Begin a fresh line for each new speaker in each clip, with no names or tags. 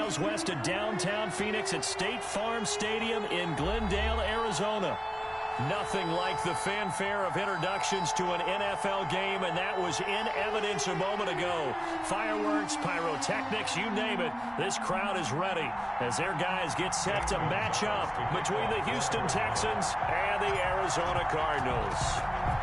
miles west of downtown Phoenix at State Farm Stadium in Glendale, Arizona. Nothing like the fanfare of introductions to an NFL game, and that was in evidence a moment ago. Fireworks, pyrotechnics, you name it. This crowd is ready as their guys get set to match up between the Houston Texans and the Arizona Cardinals.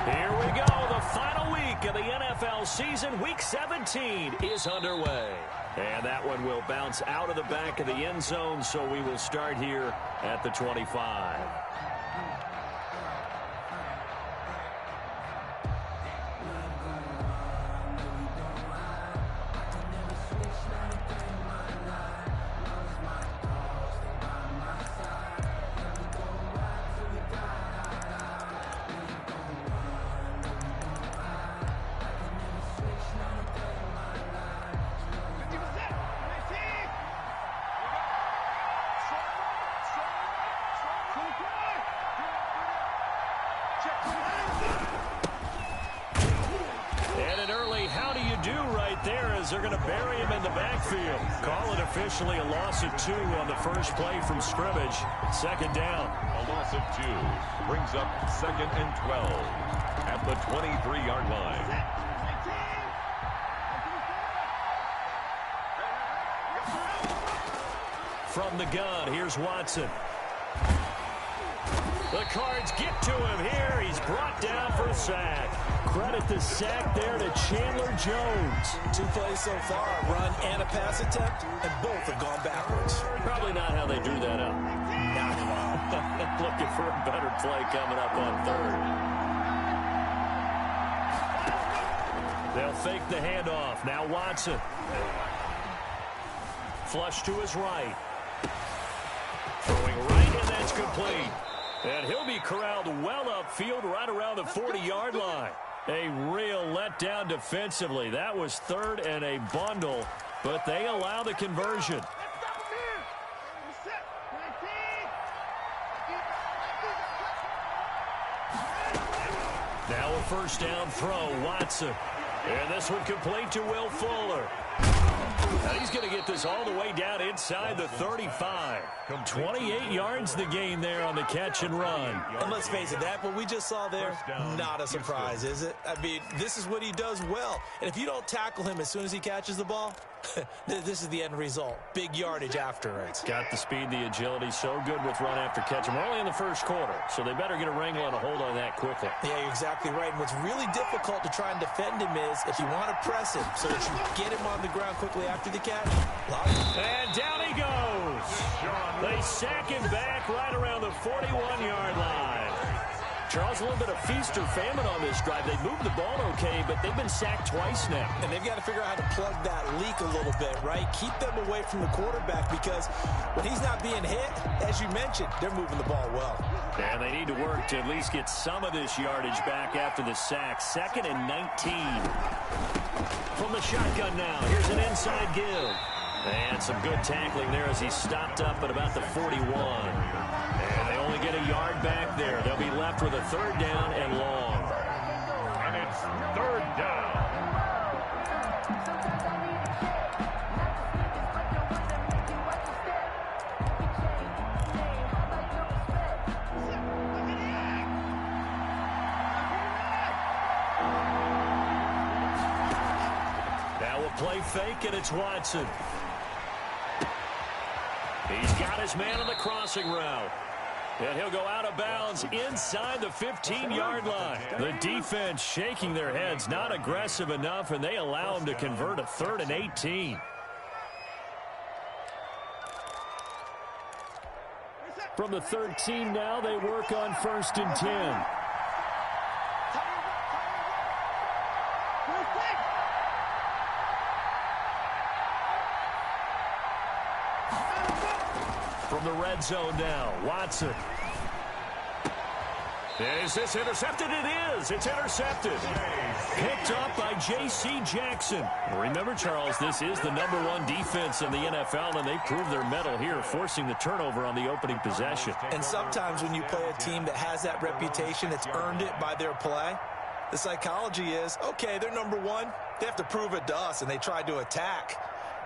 Here we go. The final week of the NFL season, Week 17, is underway. And that one will bounce out of the back of the end zone, so we will start here at the 25. They're going to bury him in the backfield. Call it officially a loss of 2 on the first play from scrimmage. Second down.
A loss of 2 brings up 2nd and 12 at the 23-yard line.
From the gun, here's Watson. The Cards get to him here. He's brought down for a sack. Credit the sack there to Chandler Jones.
2 plays so far, a run and a pass attempt, and both have gone backwards.
Probably not how they drew that up.
Not at all.
Looking for a better play coming up on 3rd. They'll fake the handoff. Now Watson. Flush to his right. Throwing right, and that's complete. And he'll be corralled well upfield right around the 40-yard line. A real letdown defensively. That was 3rd and a bundle, but they allow the conversion. Now a first down throw, Watson. And this one complete to Will Fuller. Now he's going to get this all the way down inside the 35. 28 yards the gain there on the catch and run.
And let's face it, that what we just saw there, not a surprise, is it? I mean, this is what he does well. And if you don't tackle him as soon as he catches the ball, this is the end result. Big yardage afterwards.
Got the speed, the agility, so good with run after catch. And we're only in the first quarter, so they better get a wrangle and a hold on that quickly.
Yeah, you're exactly right. And what's really difficult to try and defend him is if you want to press him so that you get him on the ground quickly after the catch.
And down he goes. They sack him back right around the 41-yard line. Charles, a little bit of feast or famine on this drive. They moved the ball okay, but they've been sacked twice now.
And they've got to figure out how to plug that leak a little bit, right? Keep them away from the quarterback because when he's not being hit, as you mentioned, they're moving the ball well.
And they need to work to at least get some of this yardage back after the sack. 2nd and 19. From the shotgun now, here's an inside give. And some good tackling there as he stopped up at about the 41. And they only get a yard back there. They'll be left with a 3rd down and long.
And it's 3rd down.
Now a play fake, and it's Watson. He's got his man on the crossing route. And he'll go out of bounds inside the 15-yard line. The defense shaking their heads, not aggressive enough, and they allow him to convert a 3rd and 18. From the 13 now, they work on 1st and 10. From the red zone now, Watson. Is this intercepted? It is. It's intercepted. Picked up by J.C. Jackson. Remember, Charles, this is the #1 defense in the NFL, and they proved their mettle here, forcing the turnover on the opening possession.
And sometimes when you play a team that has that reputation, it's earned it by their play. The psychology is, okay, they're #1. They have to prove it to us, and they tried to attack.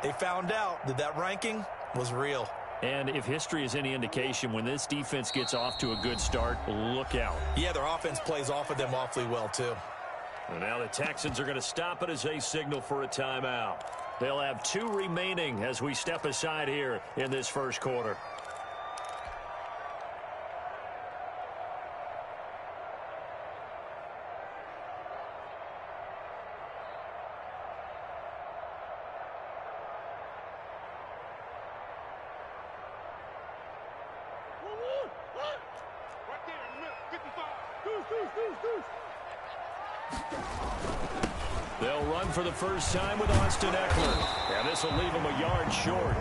They found out that that ranking was real.
And if history is any indication, when this defense gets off to a good start, look out.
Yeah, their offense plays off of them awfully well, too.
And now the Texans are going to stop it as they signal for a timeout. They'll have 2 remaining as we step aside here in this first quarter. They'll run for the first time with Austin Eckler. And this will leave him a yard short.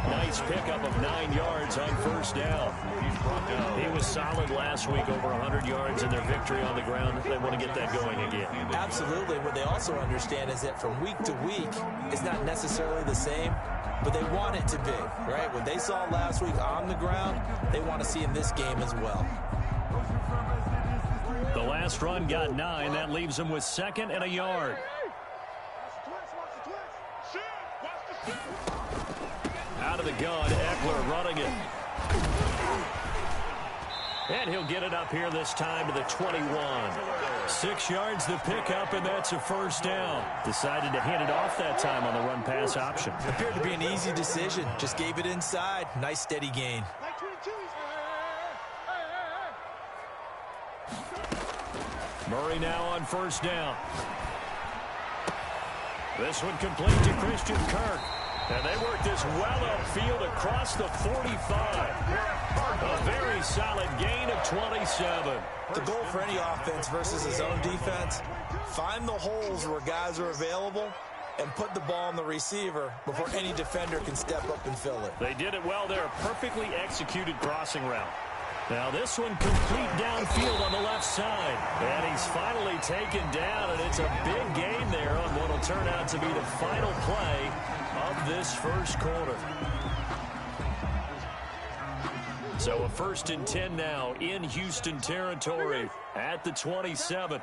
Nice pickup of 9 yards on first down. He was solid last week, over 100 yards in their victory on the ground. They want to get that going again.
Absolutely. What they also understand is that from week to week, it's not necessarily the same, but they want it to be, right? What they saw last week on the ground, they want to see in this game as well.
The last run got 9. That leaves them with 2nd and a yard. Out of the gun, Eckler running it. And he'll get it up here this time to the 21. 6 yards the pickup, and that's a first down. Decided to hand it off that time on the run-pass option.
Appeared to be an easy decision. Just gave it inside. Nice steady gain.
Murray now on first down. This one complete to Christian Kirk. And they work this well upfield across the 45. A very solid gain of 27.
The goal for any offense versus his own defense, find the holes where guys are available and put the ball on the receiver before any defender can step up and fill it.
They did it well there. Perfectly executed crossing route. Now this one complete downfield on the left side. And he's finally taken down, and it's a big gain there on what will turn out to be the final play of this first quarter. So a 1st and 10 now in Houston territory at the 27.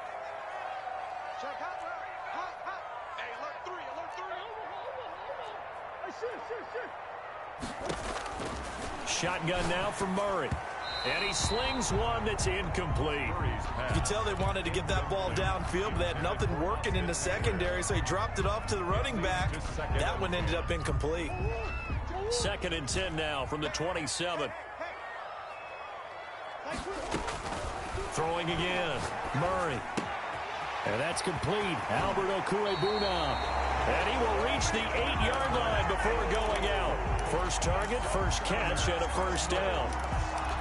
Shotgun now from Murray. And he slings one that's incomplete.
You can tell they wanted to get that ball downfield, but they had nothing working in the secondary, so he dropped it off to the running back. That one ended up incomplete.
2nd and 10 now from the 27. Throwing again. Murray. And that's complete. Albert Okwuegbunam. And he will reach the 8-yard line before going out. First target, first catch, and a first down.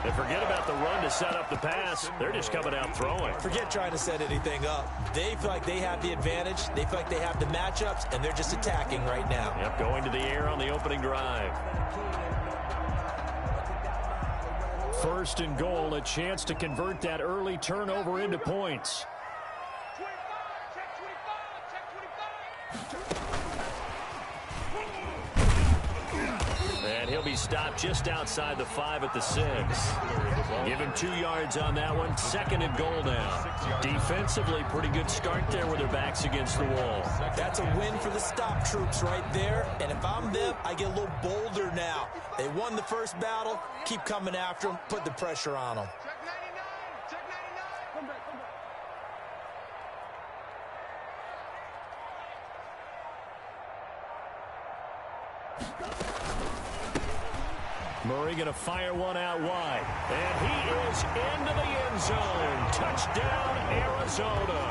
And forget about the run to set up the pass. They're just coming out throwing.
Forget trying to set anything up. They feel like they have the advantage. They feel like they have the matchups, and they're just attacking right now.
Yep, going to the air on the opening drive. 1st and goal, a chance to convert that early turnover into points. And he'll be stopped just outside the 5 at the 6. Give him 2 yards on that one. 2nd and goal now. Defensively, pretty good start there with their backs against the wall.
That's a win for the stop troops right there. And if I'm them, I get a little bolder now. They won the first battle. Keep coming after them. Put the pressure on them.
Murray going to fire one out wide. And he is into the end zone. Touchdown, Arizona.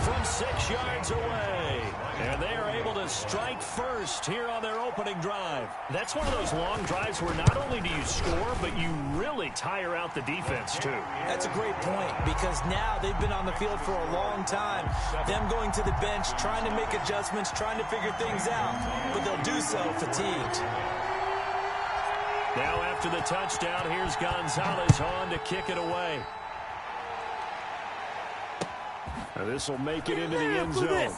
From 6 yards away. And they are able to strike first here on their opening drive. That's one of those long drives where not only do you score, but you really tire out the defense, too.
That's a great point, because now they've been on the field for a long time. Them going to the bench, trying to make adjustments, trying to figure things out. But they'll do so fatigued.
Now after the touchdown, here's Gonzalez on to kick it away. This will make it into the end zone.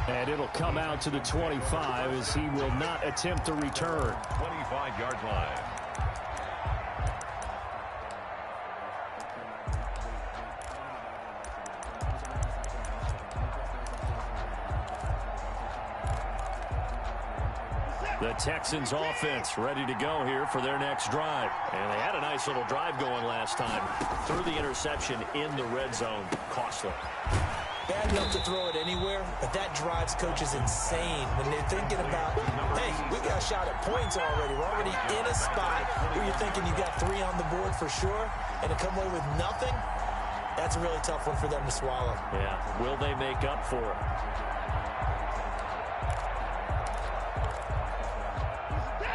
And it'll come out to the 25 as he will not attempt to return.
25-yard line.
The Texans offense ready to go here for their next drive. And they had a nice little drive going last time. Threw the interception in the red zone. Costly.
Bad enough to throw it anywhere, but that drives coaches insane when they're thinking about, hey, we got a shot at points already. We're already in a spot where you're thinking you got 3 on the board for sure, and to come away with nothing, that's a really tough one for them to swallow.
Yeah, will they make up for it?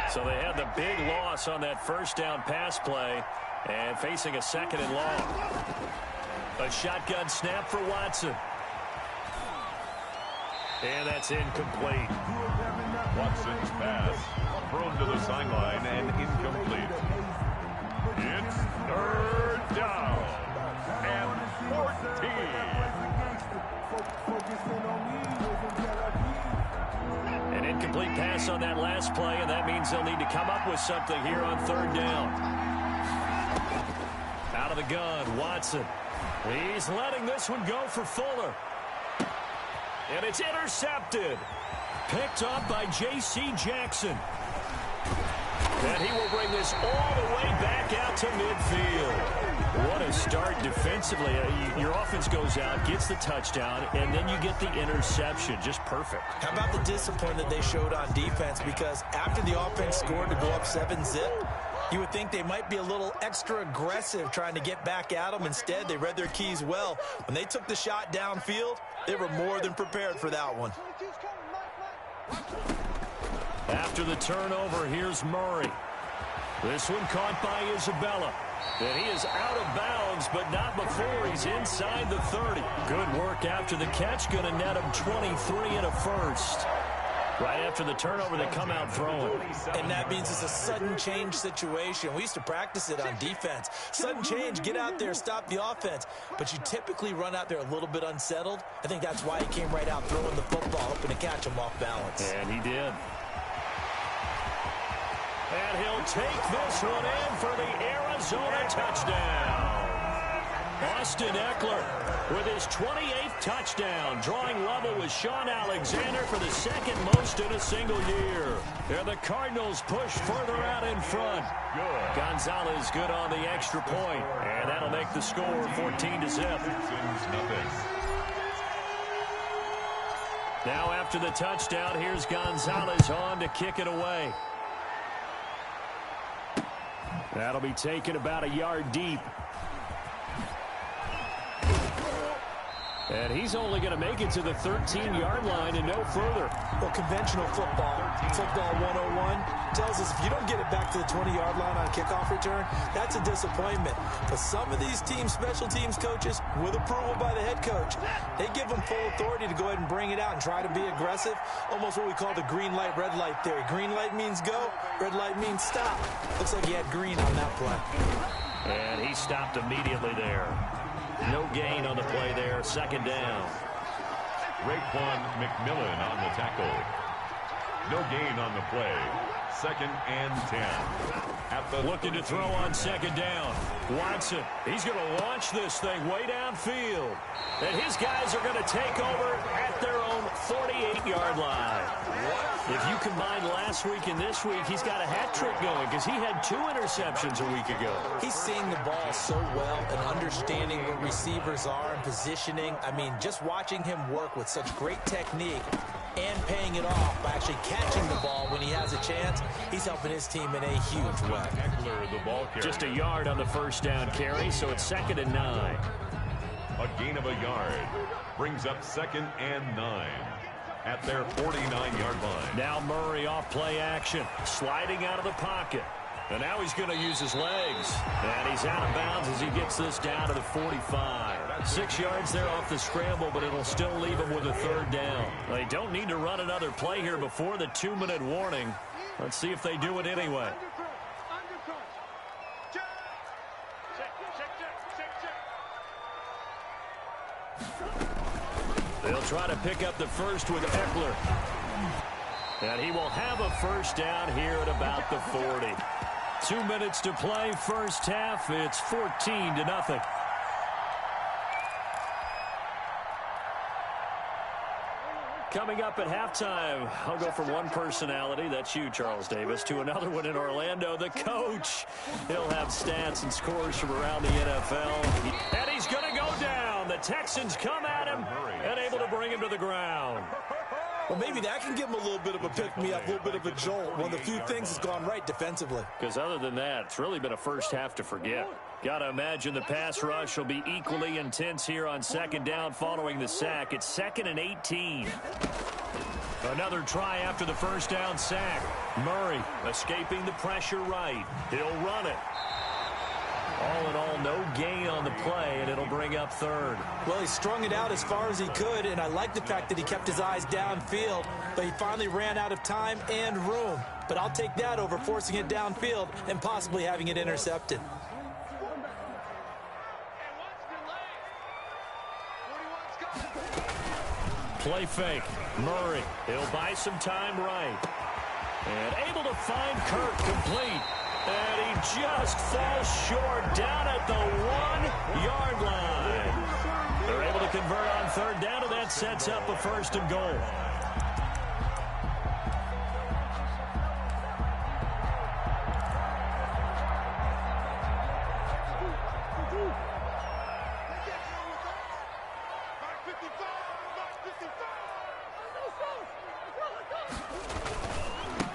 So they had the big loss on that first down pass play and facing a 2nd and long. A shotgun snap for Watson. And that's incomplete.
Watson's pass thrown to the sideline and incomplete. It's 3rd down and 14.
An incomplete pass on that last play, and that means they'll need to come up with something here on 3rd down. Out of the gun, Watson. He's letting this one go for Fuller. And it's intercepted. Picked up by J.C. Jackson. And he will bring this all the way back out to midfield. What a start defensively. Your offense goes out, gets the touchdown, and then you get the interception. Just perfect.
How about the discipline that they showed on defense? Because after the offense scored to go up 7-zip, you would think they might be a little extra aggressive trying to get back at them. Instead, they read their keys well. When they took the shot downfield, they were more than prepared for that one.
After the turnover, here's Murray. This one caught by Isabella. And he is out of bounds, but not before he's inside the 30. Good work after the catch. Going to net him 23 and a first. Right after the turnover, they come out throwing.
And that means it's a sudden change situation. We used to practice it on defense. Sudden change, get out there, stop the offense. But you typically run out there a little bit unsettled. I think that's why he came right out throwing the football, hoping to catch him off balance.
And he did. And he'll take this one in for the Arizona touchdown. Austin Eckler with his 28th touchdown, drawing level with Sean Alexander for the 2nd most in a single year. And the Cardinals push further out in front. Good. Gonzalez good on the extra point, and that'll make the score 14-zip. Now after the touchdown, here's Gonzalez on to kick it away. That'll be taken about a yard deep. And he's only going to make it to the 13-yard line and no further.
Well, conventional football 101, tells us if you don't get it back to the 20-yard line on kickoff return, that's a disappointment. But some of these teams, special teams coaches, with approval by the head coach, they give them full authority to go ahead and bring it out and try to be aggressive. Almost what we call the green light, red light theory. Green light means go, red light means stop. Looks like he had green on that play.
And he stopped immediately there. No gain on the play there. 2nd down.
Raekwon McMillan on the tackle. No gain on the play. 2nd and 10.
Looking to throw on 2nd down. Watson, he's going to launch this thing way downfield. And his guys are going to take over at their own 48-yard line. If you combine last week and this week, he's got a hat trick going because he had 2 interceptions a week ago.
He's seeing the ball so well and understanding where receivers are and positioning. I mean, just watching him work with such great technique and paying it off by actually catching the ball when he has a chance, he's helping his team in a huge way.
Just a yard on the first down carry, so it's 2nd and 9.
A gain of a yard brings up 2nd and 9 at their 49-yard line.
Now Murray off play action, sliding out of the pocket. And now he's going to use his legs. And he's out of bounds as he gets this down to the 45. 6 yards there off the scramble, but it'll still leave him with a 3rd down. They don't need to run another play here before the 2-minute warning. Let's see if they do it anyway. They'll try to pick up the first with Eckler. And he will have a 1st down here at about the 40. 2 minutes to play, first half. It's 14-0. Coming up at halftime, I'll go from one personality, that's you, Charles Davis, to another one in Orlando, the coach. He'll have stats and scores from around the NFL. And he's going to go down. The Texans come at him and able to bring him to the ground.
Well, maybe that can give him a little bit of a pick-me-up, a little bit of a jolt. One of the few things that's gone right defensively.
Because other than that, it's really been a first half to forget. Got to imagine the pass rush will be equally intense here on second down following the sack. It's 2nd and 18. Another try after the first down sack. Murray escaping the pressure right. He'll run it. All in all, no gain on the play, and it'll bring up 3rd.
Well, he strung it out as far as he could, and I like the fact that he kept his eyes downfield, but he finally ran out of time and room. But I'll take that over forcing it downfield and possibly having it intercepted.
Play fake. Murray, he'll buy some time right. And able to find Kirk complete. And he just falls short down at the 1-yard line. They're able to convert on 3rd down, and that sets up a 1st and goal.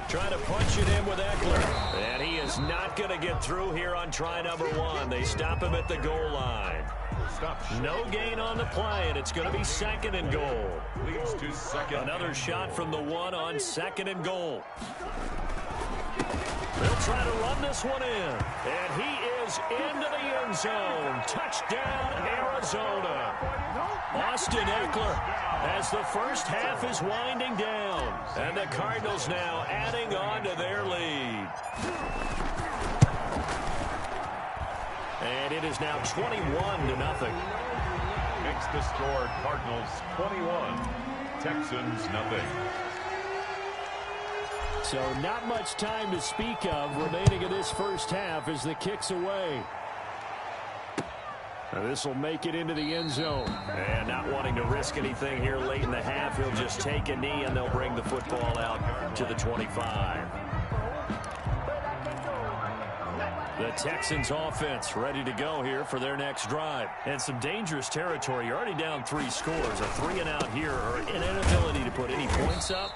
Trying to punch it in with Eckler. And he is not going to get through here on try number 1. They stop him at the goal line. No gain on the play, and it's going to be 2nd and goal.
Leads to 2nd.
Another shot from the 1 on 2nd and goal. They'll try to run this one in. And he is into the end zone. Touchdown, Arizona. Austin Eckler as the first half is winding down. And the Cardinals now adding on to their lead. And it is now 21-0.
Makes the score Cardinals 21, Texans nothing.
So not much time to speak of remaining in this first half as the kick's away. Now this will make it into the end zone. And not wanting to risk anything here late in the half, he'll just take a knee and they'll bring the football out to the 25. The Texans offense ready to go here for their next drive. And some dangerous territory. You're already down 3 scores. A 3-and-out here or an inability to put any points up.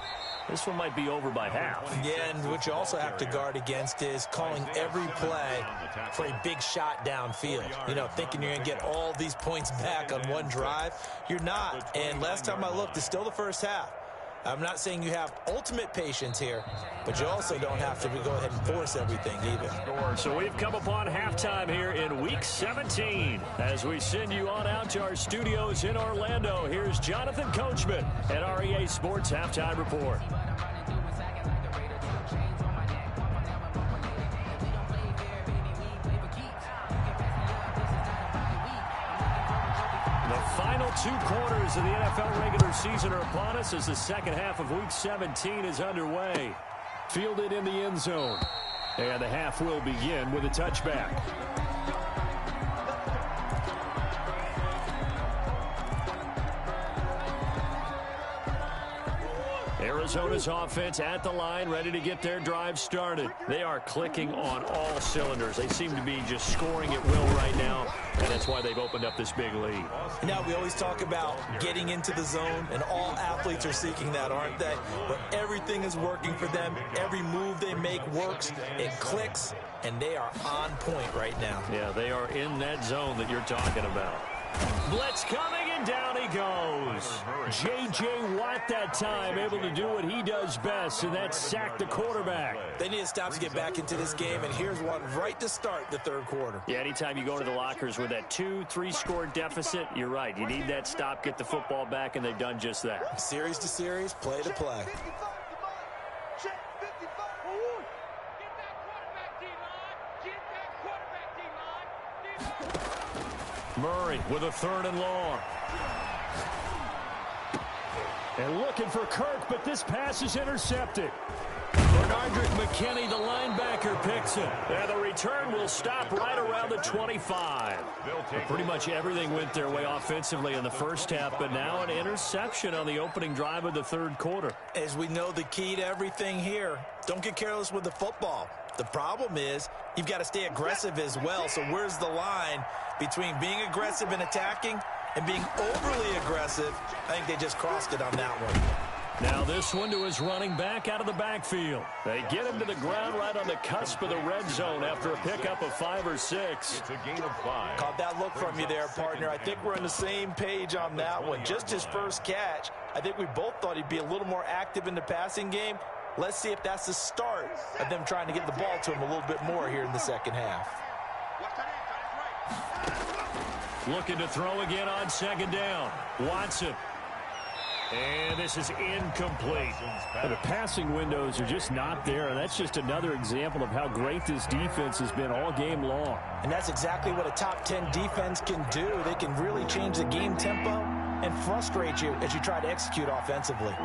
This one might be over by half.
Yeah, and what you also have to guard against is calling every play for a big shot downfield. You know, thinking you're going to get all these points back on one drive. You're not. And last time I looked, it's still the first half. I'm not saying you have ultimate patience here, but you also don't have to go ahead and force everything either.
So we've come upon halftime here in Week 17. As we send you on out to our studios in Orlando, here's Jonathan Coachman at REA Sports Halftime Report. Final 2 quarters of the NFL regular season are upon us as the second half of Week 17 is underway. Fielded in the end zone. And the half will begin with a touchback. Arizona's offense at the line, ready to get their drive started. They are clicking on all cylinders. They seem to be just scoring at will right now, and that's why they've opened up this big lead.
Now, we always talk about getting into the zone, and all athletes are seeking that, aren't they? But everything is working for them. Every move they make works. It clicks, and they are on point right now.
Yeah, they are in that zone that you're talking about. Blitz coming, and down he goes. J.J. Watt that time able to do what he does best, and that's sack the quarterback.
They need to stop to get back into this game, and here's one right to start the third quarter.
Yeah, anytime you go to the lockers with that 2-3 score deficit, you're right. You need that stop, get the football back, and they've done just that.
Series to series, play to play.
Murray with a 3rd and long. And looking for Kirk, but this pass is intercepted. Bernardrick McKinney, the linebacker, picks it. And the return will stop right around the 25. Pretty much everything went their way offensively in the first half, but now an interception on the opening drive of the third quarter.
As we know, the key to everything here, don't get careless with the football. The problem is you've got to stay aggressive as well. So where's the line between being aggressive and attacking and being overly aggressive? I think they just crossed it on that one.
Now this one to his running back out of the backfield. They get him to the ground right on the cusp of the red zone after a pickup of 5 or 6.
It's a gain of 5.
Caught that look from you there, partner. I think we're on the same page on that one. Just his first catch. I think we both thought he'd be a little more active in the passing game. Let's see if that's the start of them trying to get the ball to him a little bit more here in the second half.
Looking to throw again on second down. Watson. And this is incomplete. The passing windows are just not there, and that's just another example of how great this defense has been all game long.
And that's exactly what a top 10 defense can do. They can really change the game tempo and frustrate you as you try to execute offensively.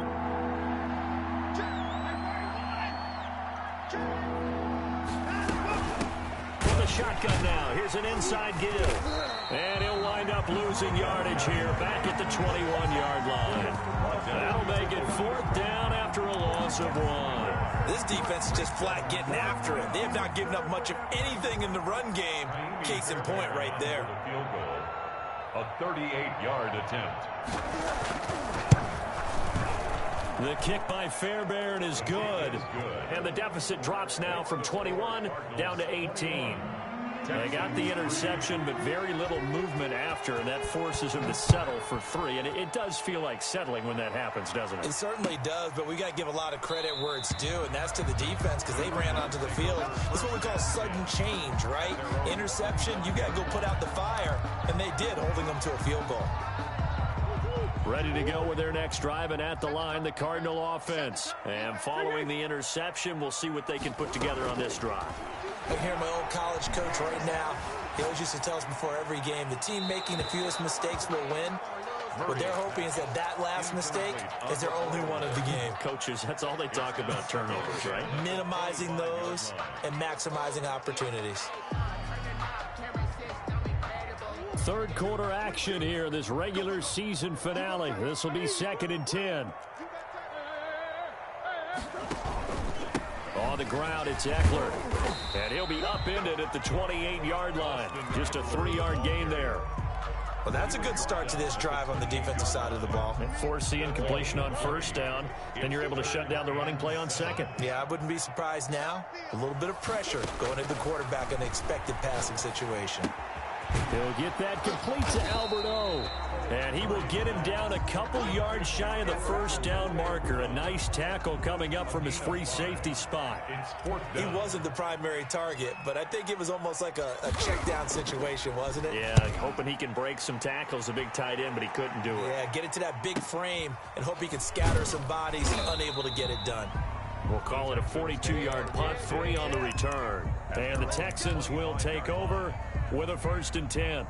With a shotgun now. Here's an inside give. And he'll wind up losing yardage here back at the 21-yard line. That'll make it 4th down after a loss of 1.
This defense is just flat getting after it. They have not given up much of anything in the run game. Case in point right there.
A 38-yard attempt.
The kick by Fairbairn is good. And the deficit drops now from 21 down to 18. They got the interception, but very little movement after, and that forces them to settle for 3. And it does feel like settling when that happens, doesn't it?
It certainly does, but we got to give a lot of credit where it's due, and that's to the defense because they ran onto the field. It's what we call sudden change, right? Interception, you got to go put out the fire, and they did, holding them to a field goal.
Ready to go with their next drive, and at the line, the Cardinal offense. And following the interception, we'll see what they can put together on this drive.
I hear my old college coach right now. He always used to tell us before every game, the team making the fewest mistakes will win. What they're hoping is that last mistake is their only one of the game.
Coaches, that's all they talk about, turnovers, right?
Minimizing those and maximizing opportunities.
Third quarter action here in this regular season finale. This will be 2nd and 10. On the ground, it's Eckler. And he'll be upended at the 28-yard line. Just a 3-yard gain there.
Well, that's a good start to this drive on the defensive side of the ball.
And force the incompletion on first down. Then you're able to shut down the running play on second.
Yeah, I wouldn't be surprised now. A little bit of pressure going at the quarterback in the expected passing situation.
He'll get that complete to Albert O. And he will get him down a couple yards shy of the first down marker. A nice tackle coming up from his free safety spot.
He wasn't the primary target, but I think it was almost like a check down situation, wasn't it?
Yeah, hoping he can break some tackles, a big tight end, but he couldn't do it.
Yeah, get it to that big frame and hope he can scatter some bodies, unable to get it done.
We'll call it a 42-yard punt, 3 on the return. And the Texans will take over with a 1st and 10.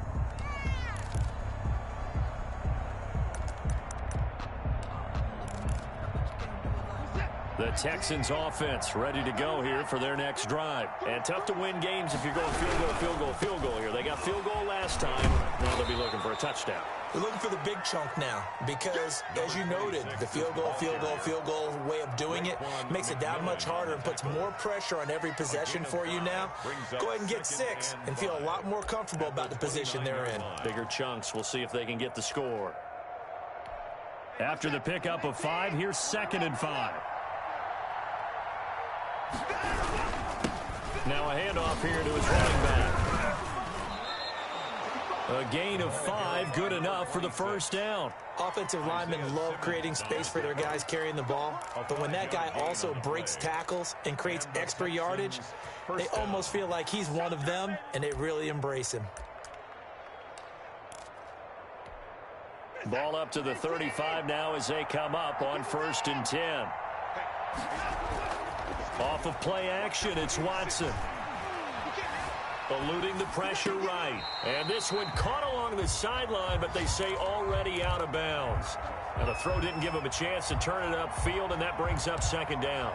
The Texans offense ready to go here for their next drive. And tough to win games if you're going field goal, field goal, field goal here. They got field goal last time. Now they'll be looking for a touchdown.
They're looking for the big chunk now because, as you noted, the field goal way of doing it makes it that much harder and puts more pressure on every possession for you now. Go ahead and get 6 and feel a lot more comfortable about the position they're in.
Bigger chunks. We'll see if they can get the score. After the pickup of 5, here's 2nd and 5. Now a handoff here to his running back. A gain of 5, good enough for the first down.
Offensive linemen love creating space for their guys carrying the ball, but when that guy also breaks tackles and creates extra yardage, they almost feel like he's one of them, and they really embrace him.
Ball up to the 35 now as they come up on 1st and 10. Off of play action, it's Watson. Eluding the pressure right. And this one caught along the sideline, but they say already out of bounds. And the throw didn't give him a chance to turn it upfield, and that brings up 2nd down.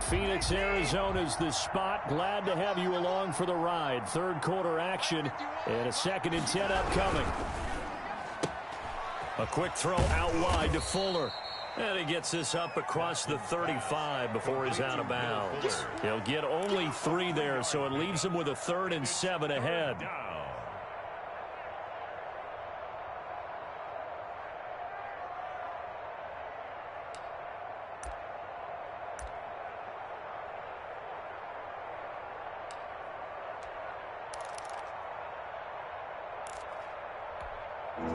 Phoenix, Arizona's the spot. Glad to have you along for the ride. Third quarter action and a 2nd and 10 upcoming. A quick throw out wide to Fuller. And he gets this up across the 35 before he's out of bounds. He'll get only 3 there, so it leaves him with a 3rd and 7 ahead.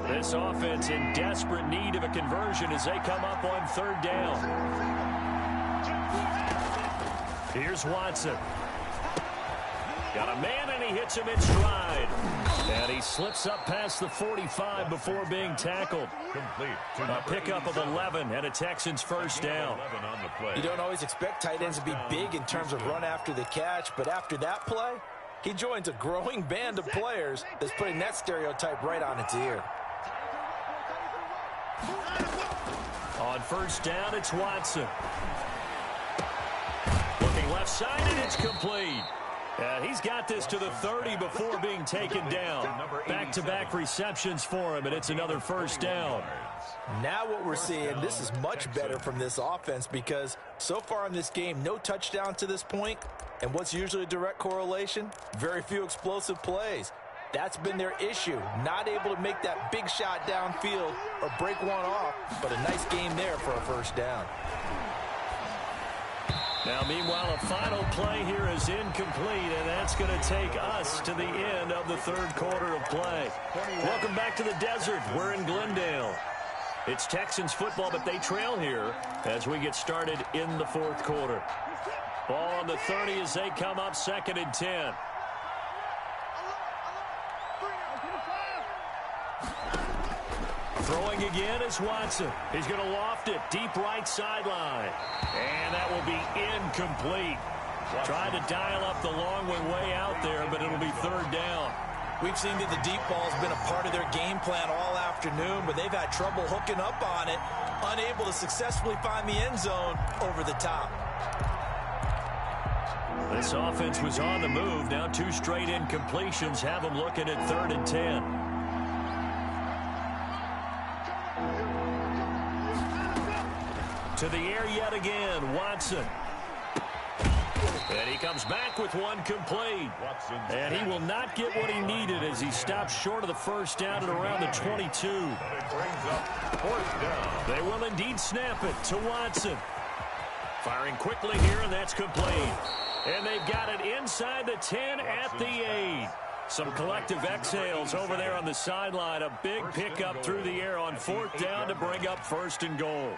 This offense in desperate need of a conversion as they come up on 3rd down. Here's Watson. Got a man, and he hits him in stride. And he slips up past the 45 before being tackled. A pickup of 11 and a Texans first down.
You don't always expect tight ends to be big in terms of run after the catch, but after that play, he joins a growing band of players that's putting that stereotype right on its ear.
On 1st down, it's Watson. Looking left side, and it's complete. And he's got this to the 30 before being taken down. Back-to-back receptions for him, and it's another 1st down.
Now what we're seeing, this is much better from this offense because so far in this game, no touchdown to this point. And what's usually a direct correlation? Very few explosive plays. That's been their issue, not able to make that big shot downfield or break one off, but a nice game there for a 1st down.
Now, meanwhile, a final play here is incomplete, and that's going to take us to the end of the 3rd quarter of play. Welcome back to the desert. We're in Glendale. It's Texans football, but they trail here as we get started in the 4th quarter. Ball on the 30 as they come up 2nd and 10. Throwing again is Watson. He's going to loft it deep right sideline. And that will be incomplete. Tried to dial up the long one way out there, but it'll be 3rd down.
We've seen that the deep ball has been a part of their game plan all afternoon, but they've had trouble hooking up on it, unable to successfully find the end zone over the top.
This offense was on the move. Now 2 straight incompletions have them looking at 3rd and 10. To the air yet again, Watson. And he comes back with one complete. And he will not get what he needed as he stops short of the 1st down at around the 22. They will indeed snap it to Watson. Firing quickly here, and that's complete. And they've got it inside the 10 at the 8. Some collective exhales over there on the sideline. A big pickup through the air on 4th down to bring up 1st and goal.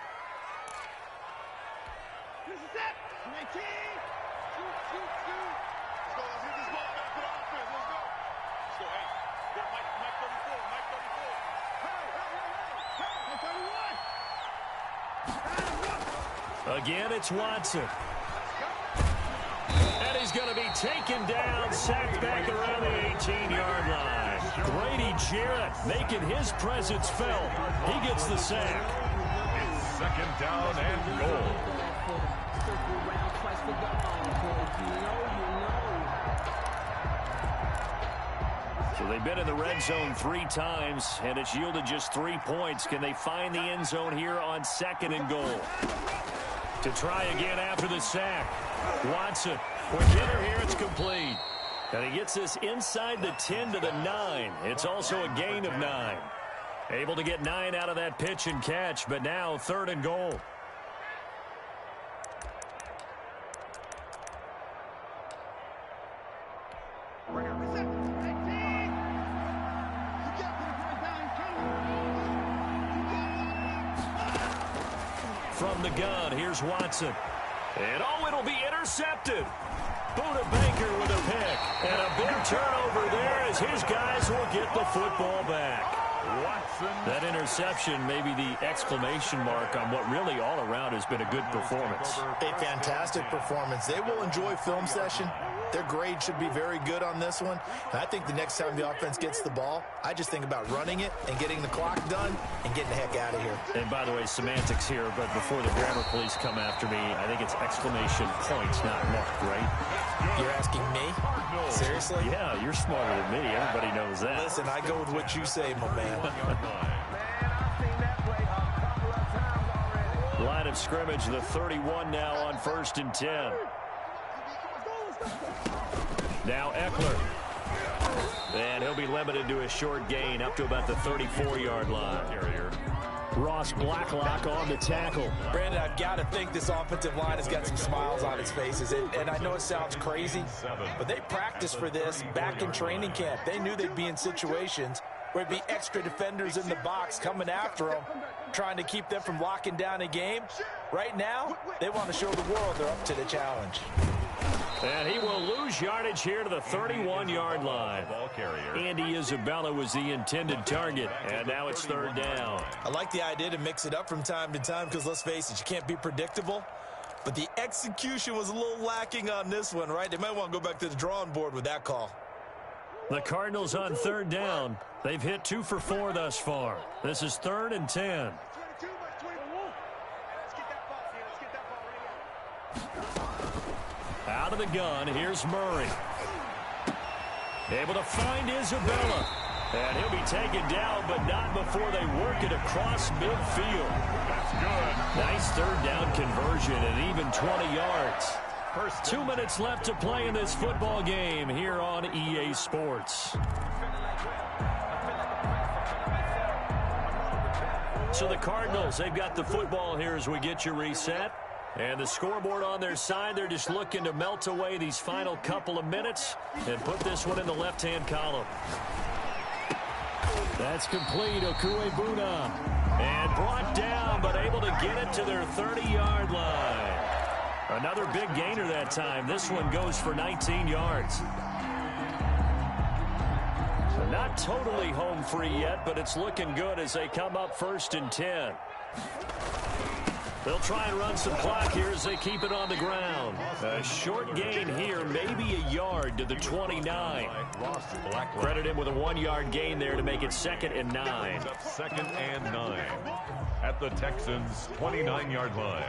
Again, it's Watson. And he's going to be taken down, sacked back around the 18-yard line. Grady Jarrett making his presence felt. He gets the sack.
It's 2nd down and goal.
So they've been in the red zone 3 times, and it's yielded just 3 points. Can they find the end zone here on 2nd and goal? To try again after the sack. Watson, with hitter here, it's complete. And he gets this inside the 10 to the 9. It's also a gain of 9. Able to get 9 out of that pitch and catch, but now 3rd and goal. From the gun, here's Watson. And it'll be intercepted. Buda Baker with a pick. And a big turnover there as his guys will get the football back. Watson. That interception may be the exclamation mark on what really all around has been a good performance.
A fantastic performance. They will enjoy film session Their grade should be very good on this one. And I think the next time the offense gets the ball, I just think about running it and getting the clock done and getting the heck out of here.
And by the way, semantics here, but before the grammar police come after me, I think it's exclamation points, not mark, right?
You're asking me? Seriously?
Yeah, you're smarter than me. Everybody knows that.
Listen, I go with what you say, my man.
Line of scrimmage, the 31 now on 1st and 10. Now Eckler. And he'll be limited to a short gain up to about the 34-yard line. Ross Blacklock on the tackle.
Brandon, I've got to think this offensive line has got some smiles on its faces. And I know it sounds crazy, but they practiced for this back in training camp. They knew they'd be in situations where it'd be extra defenders in the box coming after them, trying to keep them from locking down a game. Right now, they want to show the world they're up to the challenge.
And he will lose yardage here to the 31-yard line. Andy Isabella was the intended target, and now it's 3rd down.
I like the idea to mix it up from time to time because, let's face it, you can't be predictable. But the execution was a little lacking on this one, right? They might want to go back to the drawing board with that call.
The Cardinals on 3rd down. They've hit 2 for 4 thus far. This is 3rd and 10. Out of the gun, here's Murray. Able to find Isabella. And he'll be taken down, but not before they work it across midfield.
That's good.
Nice 3rd down conversion and even 20 yards. 2 minutes left to play in this football game here on EA Sports. So the Cardinals, they've got the football here as we get you reset. And the scoreboard on their side, they're just looking to melt away these final couple of minutes and put this one in the left-hand column. That's complete, Okuebuna. And brought down, but able to get it to their 30-yard line. Another big gainer that time. This one goes for 19 yards. So not totally home free yet, but it's looking good as they come up 1st and 10. They'll try and run some clock here as they keep it on the ground. A short gain here, maybe a yard to the 29. Credit him with a 1-yard gain there to make it 2nd and 9.
2nd and 9 at the Texans' 29-yard line.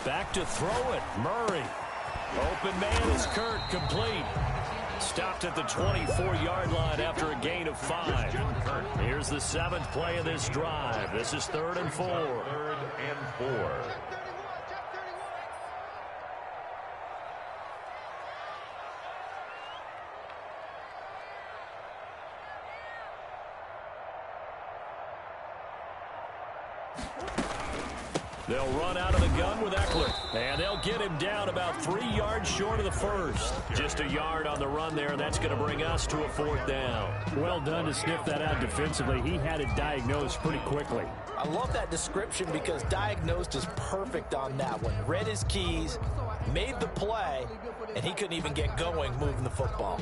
Back to throw it, Murray. Open man is Kurt, complete. Stopped at the 24-yard line after a gain of 5. Here's the 7th play of this drive. This is 3rd and 4.
3rd and 4.
They'll run out of the gun with Eckler. And they'll get him down about 3 yards short of the first. Just a yard on the run there, and that's going to bring us to a 4th down. Well done to sniff that out defensively. He had it diagnosed pretty quickly.
I love that description because diagnosed is perfect on that one. Read his keys, made the play, and he couldn't even get going moving the football.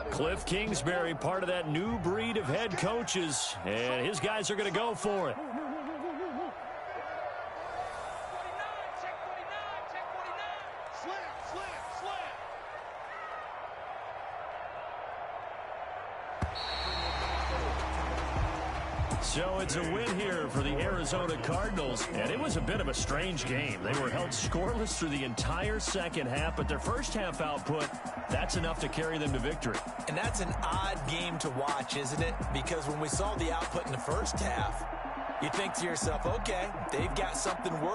Cliff Kingsbury, part of that new breed of head coaches, and his guys are going to go for it. So it's a win here for the Arizona Cardinals, and it was a bit of a strange game. They were held scoreless through the entire second half, but their first half output, that's enough to carry them to victory.
And that's an odd game to watch, isn't it? Because when we saw the output in the first half, you think to yourself, okay, they've got something working.